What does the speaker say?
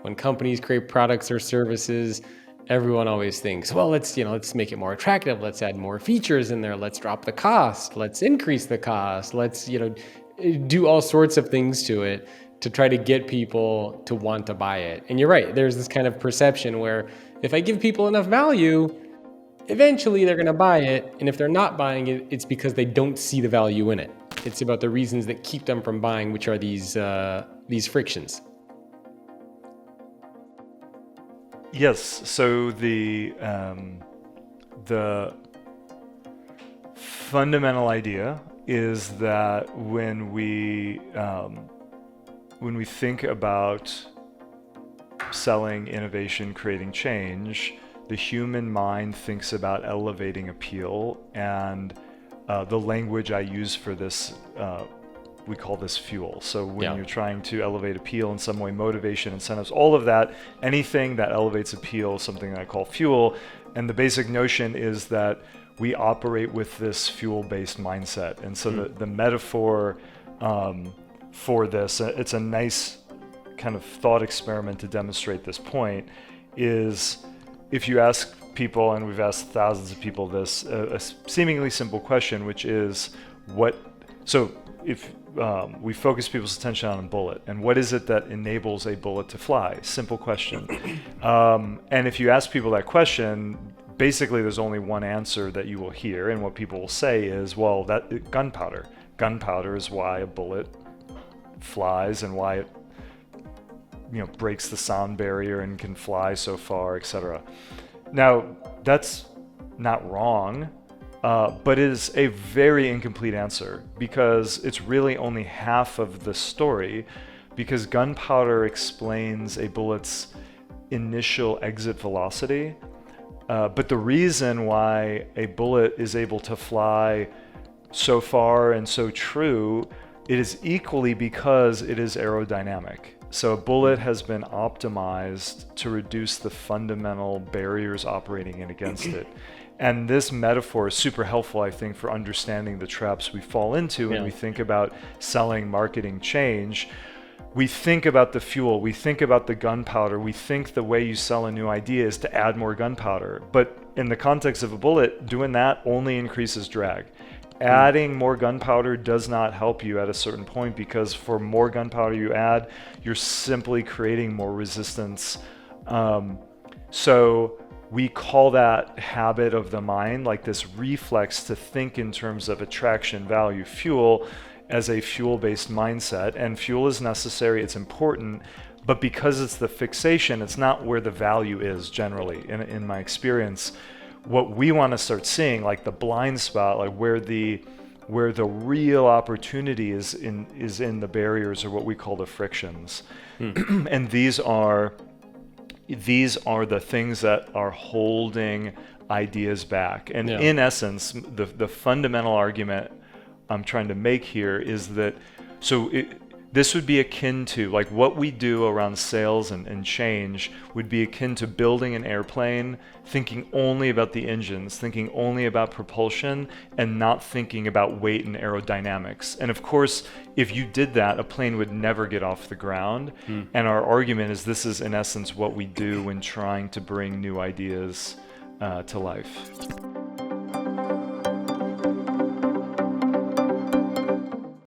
when companies create products or services, everyone always thinks, well, let's make it more attractive. Let's add more features in there. Let's drop the cost. Let's increase the cost. Let's, do all sorts of things to it to try to get people to want to buy it. And you're right. There's this kind of perception where if I give people enough value, eventually they're going to buy it. And if they're not buying it, it's because they don't see the value in it. It's about the reasons that keep them from buying, which are these frictions. Yes. So the fundamental idea is that when we think about selling, innovation, creating change, the human mind thinks about elevating appeal, and the language I use for this, we call this fuel. So when you're trying to elevate appeal in some way, motivation, incentives, all of that, anything that elevates appeal is something that I call fuel. And the basic notion is that we operate with this fuel-based mindset. And so the metaphor for this, it's a nice kind of thought experiment to demonstrate this point, is if you ask people, and we've asked thousands of people this, a seemingly simple question, which is if we focus people's attention on a bullet, and what is it that enables a bullet to fly? Simple question. And if you ask people that question, basically there's only one answer that you will hear, and what people will say is, well, gunpowder. Gunpowder is why a bullet flies and why it breaks the sound barrier and can fly so far, etc. Now, that's not wrong, but it is a very incomplete answer, because it's really only half of the story, because gunpowder explains a bullet's initial exit velocity, but the reason why a bullet is able to fly so far and so true, it is equally because it is aerodynamic. So a bullet has been optimized to reduce the fundamental barriers operating in against it. And this metaphor is super helpful, I think, for understanding the traps we fall into when we think about selling, marketing, change. We think about the fuel, we think about the gunpowder, we think the way you sell a new idea is to add more gunpowder. But in the context of a bullet, doing that only increases drag. Adding more gunpowder does not help you at a certain point, because for more gunpowder you add, you're simply creating more resistance. So we call that habit of the mind, like this reflex to think in terms of attraction, value, fuel, as a fuel-based mindset. And fuel is necessary, it's important, but because it's the fixation, it's not where the value is generally, in my experience. What we want to start seeing, like the blind spot, like where the real opportunity is in the barriers, or what we call the frictions. And these are the things that are holding ideas back. And in essence, the fundamental argument I'm trying to make here is that, this would be akin to, like, what we do around sales and change would be akin to building an airplane, thinking only about the engines, thinking only about propulsion, and not thinking about weight and aerodynamics. And of course, if you did that, a plane would never get off the ground. And our argument is this is, in essence, what we do when trying to bring new ideas to life.